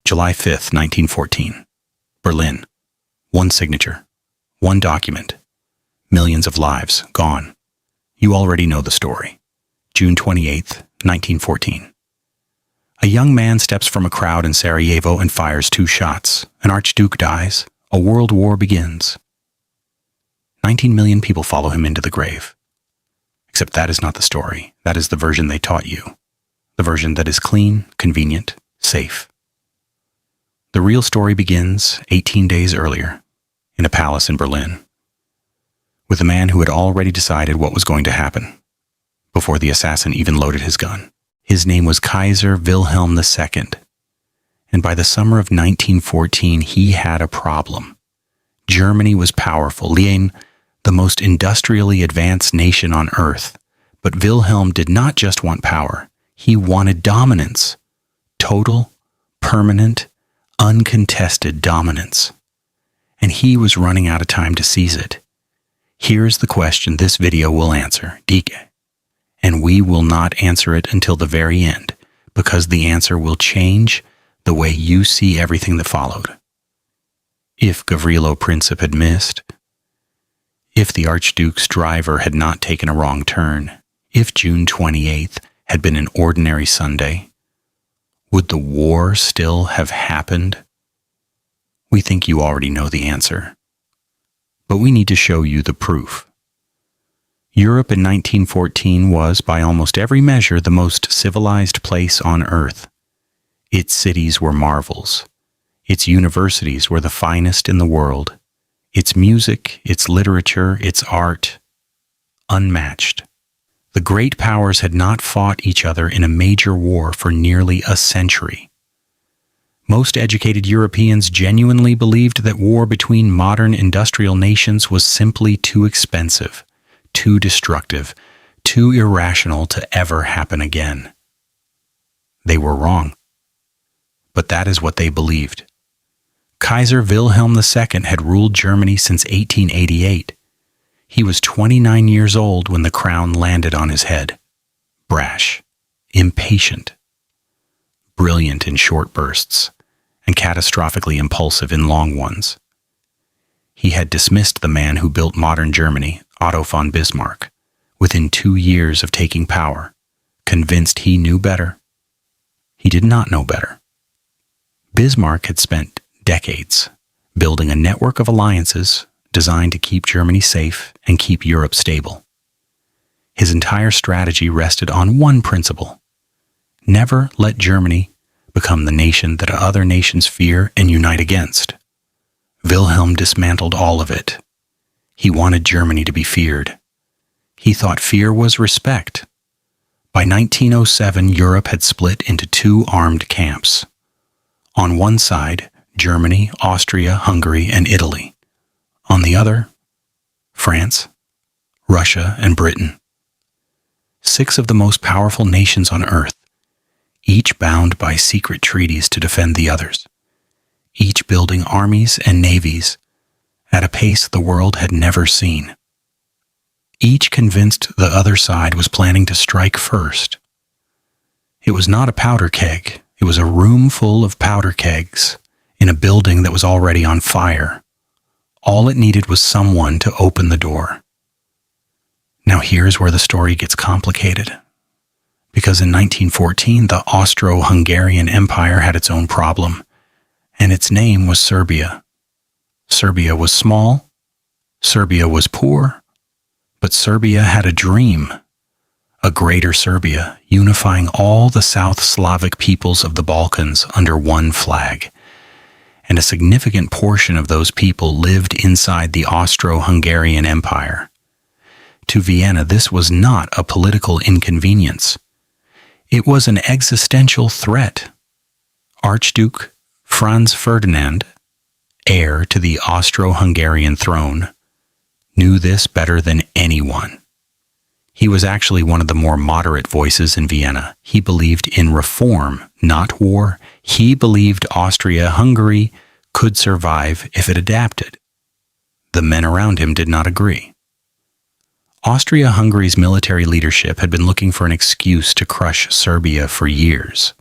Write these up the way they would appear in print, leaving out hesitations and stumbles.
July 5th, 1914. Berlin. One signature. One document. Millions of lives gone. You already know the story. June 28th, 1914. A young man steps from a crowd in Sarajevo and fires 2 shots. An archduke dies. A world war begins. 19 million people follow him into the grave. Except that is not the story. That is the version they taught you. The version that is clean, convenient, safe. The real story begins 18 days earlier, in a palace in Berlin, with a man who had already decided what was going to happen, before the assassin even loaded his gun. His name was Kaiser Wilhelm II, and by the summer of 1914 he had a problem. Germany was powerful, the most industrially advanced nation on earth, but Wilhelm did not just want power, he wanted dominance. Total, permanent, uncontested dominance. And he was running out of time to seize it. Here's the question this video will answer, Dike. And we will not answer it until the very end, because the answer will change the way you see everything that followed. If Gavrilo Princip had missed, if the Archduke's driver had not taken a wrong turn, if June 28th had been an ordinary Sunday, would the war still have happened? We think you already know the answer, but we need to show you the proof. Europe in 1914 was, by almost every measure, the most civilized place on earth. Its cities were marvels. Its universities were the finest in the world. Its music, its literature, its art, unmatched. The great powers had not fought each other in a major war for nearly a century. Most educated Europeans genuinely believed that war between modern industrial nations was simply too expensive, too destructive, too irrational to ever happen again. They were wrong. But that is what they believed. Kaiser Wilhelm II had ruled Germany since 1888. He was 29 years old when the crown landed on his head. Brash, impatient, brilliant in short bursts, and catastrophically impulsive in long ones. He had dismissed the man who built modern Germany, Otto von Bismarck, within 2 years of taking power, convinced he knew better. He did not know better. Bismarck had spent decades building a network of alliances designed to keep Germany safe and keep Europe stable. His entire strategy rested on one principle: never let Germany become the nation that other nations fear and unite against. Wilhelm dismantled all of it. He wanted Germany to be feared. He thought fear was respect. By 1907, Europe had split into 2 armed camps. On one side, Germany, Austria-Hungary, and Italy. On the other, France, Russia, and Britain. 6 of the most powerful nations on earth, each bound by secret treaties to defend the others, each building armies and navies at a pace the world had never seen. Each convinced the other side was planning to strike first. It was not a powder keg, it was a room full of powder kegs in a building that was already on fire. All it needed was someone to open the door. Now here's where the story gets complicated. Because in 1914, the Austro-Hungarian Empire had its own problem, and its name was Serbia. Serbia was small, Serbia was poor, but Serbia had a dream. A greater Serbia, unifying all the South Slavic peoples of the Balkans under one flag. And a significant portion of those people lived inside the Austro-Hungarian Empire. To Vienna, this was not a political inconvenience. It was an existential threat. Archduke Franz Ferdinand, heir to the Austro-Hungarian throne, knew this better than anyone. He was actually one of the more moderate voices in Vienna. He believed in reform, not war. He believed Austria-Hungary could survive if it adapted. The men around him did not agree. Austria-Hungary's military leadership had been looking for an excuse to crush Serbia for years.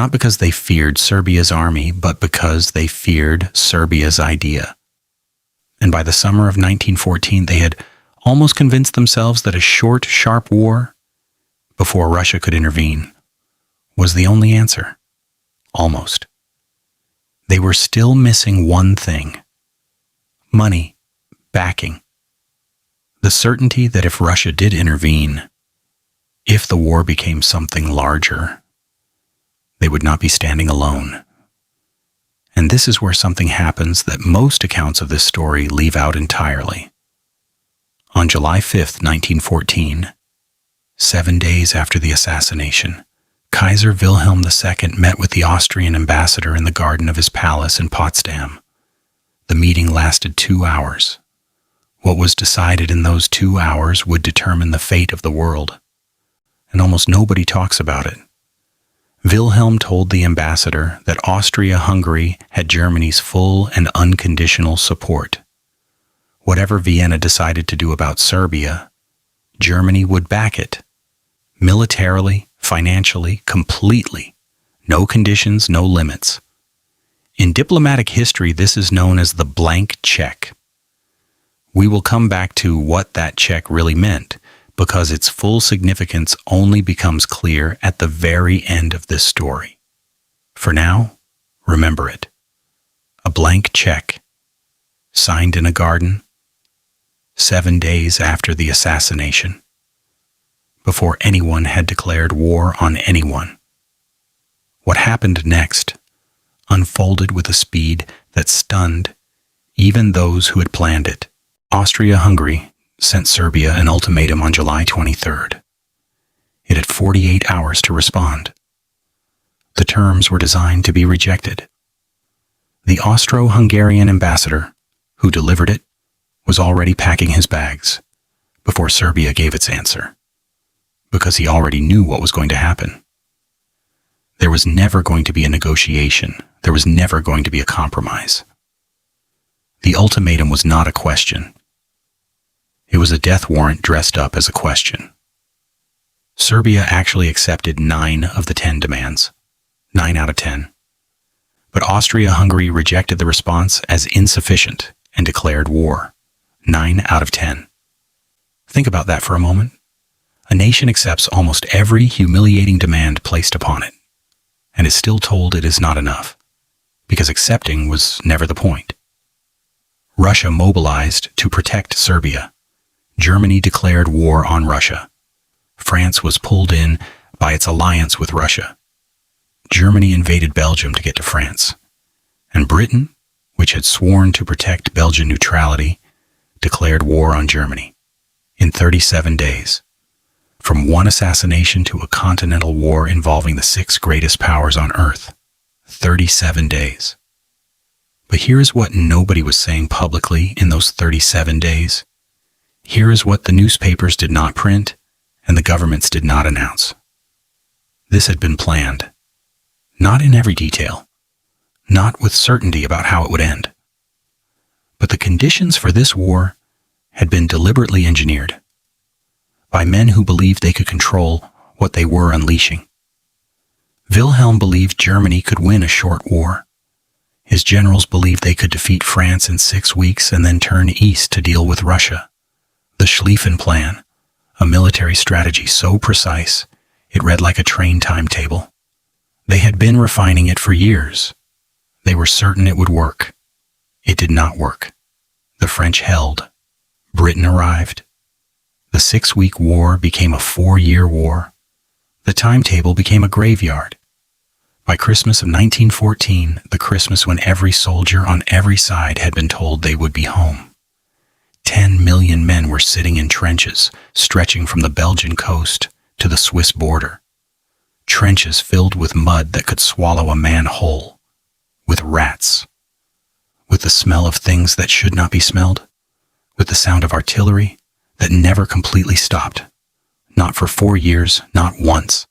Not because they feared Serbia's army, but because they feared Serbia's idea. And by the summer of 1914, they had almost convinced themselves that a short, sharp war, before Russia could intervene, was the only answer. Almost. They were still missing one thing: money, backing. The certainty that if Russia did intervene, if the war became something larger, they would not be standing alone. And this is where something happens that most accounts of this story leave out entirely. On July 5th, 1914, 7 days after the assassination, Kaiser Wilhelm II met with the Austrian ambassador in the garden of his palace in Potsdam. The meeting lasted 2 hours. What was decided in those 2 hours would determine the fate of the world. And almost nobody talks about it. Wilhelm told the ambassador that Austria-Hungary had Germany's full and unconditional support. Whatever Vienna decided to do about Serbia, Germany would back it. Militarily, financially, completely. No conditions, no limits. In diplomatic history, this is known as the blank cheque. We will come back to what that check really meant, because its full significance only becomes clear at the very end of this story. For now, remember it. A blank check, signed in a garden, 7 days after the assassination, before anyone had declared war on anyone. What happened next unfolded with a speed that stunned even those who had planned it. Austria-Hungary sent Serbia an ultimatum on July 23rd. It had 48 hours to respond. The terms were designed to be rejected. The Austro-Hungarian ambassador, who delivered it, was already packing his bags before Serbia gave its answer, because he already knew what was going to happen. There was never going to be a negotiation. There was never going to be a compromise. The ultimatum was not a question. It was a death warrant dressed up as a question. Serbia actually accepted 9 of the 10 demands, 9 out of 10. But Austria-Hungary rejected the response as insufficient and declared war, 9 out of 10. Think about that for a moment. A nation accepts almost every humiliating demand placed upon it, and is still told it is not enough, because accepting was never the point. Russia mobilized to protect Serbia. Germany declared war on Russia. France was pulled in by its alliance with Russia. Germany invaded Belgium to get to France. And Britain, which had sworn to protect Belgian neutrality, declared war on Germany in 37 days. From one assassination to a continental war involving the 6 greatest powers on Earth. 37 days. But here's what nobody was saying publicly in those 37 days. Here is what the newspapers did not print and the governments did not announce. This had been planned. Not in every detail. Not with certainty about how it would end. But the conditions for this war had been deliberately engineered by men who believed they could control what they were unleashing. Wilhelm believed Germany could win a short war. His generals believed they could defeat France in 6 weeks and then turn east to deal with Russia. The Schlieffen Plan, a military strategy so precise it read like a train timetable. They had been refining it for years. They were certain it would work. It did not work. The French held. Britain arrived. The 6-week war became a 4-year war. The timetable became a graveyard. By Christmas of 1914, the Christmas when every soldier on every side had been told they would be home, 10 million men were sitting in trenches, stretching from the Belgian coast to the Swiss border. Trenches filled with mud that could swallow a man whole, with rats, with the smell of things that should not be smelled, with the sound of artillery that never completely stopped, not for 4 years, not once.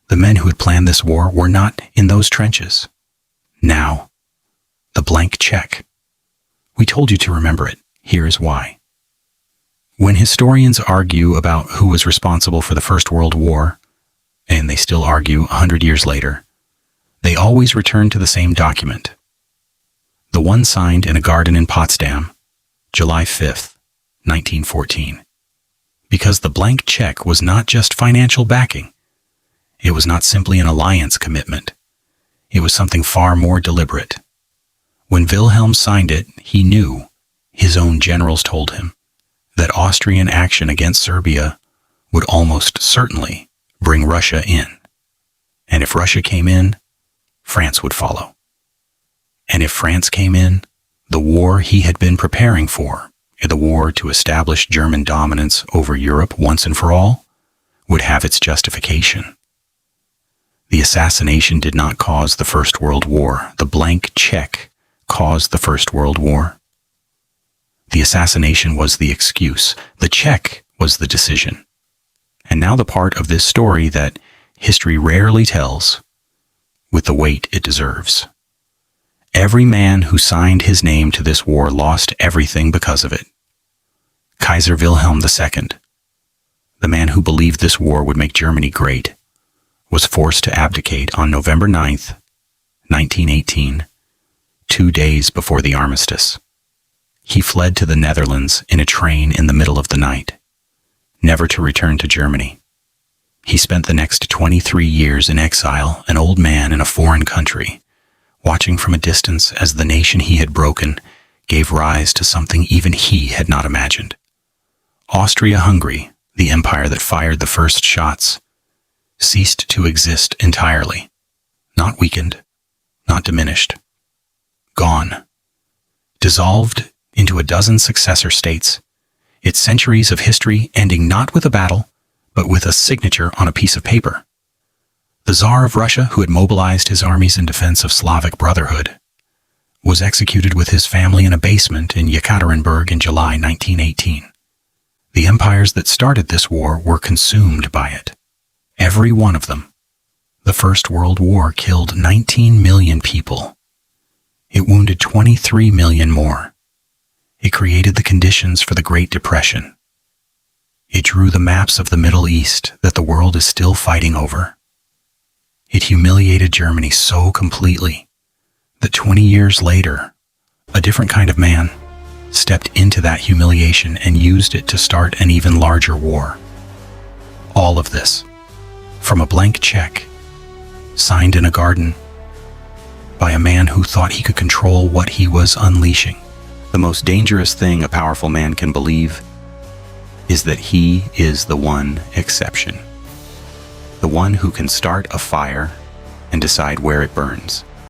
The men who had planned this war were not in those trenches. Now, the blank cheque. We told you to remember it. Here is why. When historians argue about who was responsible for the First World War, and they still argue 100 years later, They always returned to the same document, the one signed in a garden in Potsdam, July 5th, 1914. Because the blank check was not just financial backing. It was not simply an alliance commitment. It was something far more deliberate. When Wilhelm signed it, he knew, his own generals told him, that Austrian action against Serbia would almost certainly bring Russia in. And if Russia came in, France would follow. And if France came in, the war he had been preparing for, the war to establish German dominance over Europe once and for all, would have its justification. The assassination did not cause the First World War. The blank check caused the First World War. The assassination was the excuse. The check was the decision. And now the part of this story that history rarely tells, with the weight it deserves. Every man who signed his name to this war lost everything because of it. Kaiser Wilhelm II, the man who believed this war would make Germany great, was forced to abdicate on November 9th, 1918, 2 days before the armistice. He fled to the Netherlands in a train in the middle of the night, never to return to Germany. He spent the next 23 years in exile, an old man in a foreign country, watching from a distance as the nation he had broken gave rise to something even he had not imagined. Austria-Hungary, the empire that fired the first shots, ceased to exist entirely, not weakened, not diminished. Gone. Dissolved into a dozen successor states, its centuries of history ending not with a battle, but with a signature on a piece of paper. The Tsar of Russia, who had mobilized his armies in defense of Slavic brotherhood, was executed with his family in a basement in Yekaterinburg in July 1918. The empires that started this war were consumed by it. Every one of them. The First World War killed 19 million people. It wounded 23 million more. It created the conditions for the Great Depression. It drew the maps of the Middle East that the world is still fighting over. It humiliated Germany so completely that 20 years later, a different kind of man stepped into that humiliation and used it to start an even larger war. All of this, from a blank check, signed in a garden, by a man who thought he could control what he was unleashing. The most dangerous thing a powerful man can believe is that he is the one exception. The one who can start a fire and decide where it burns.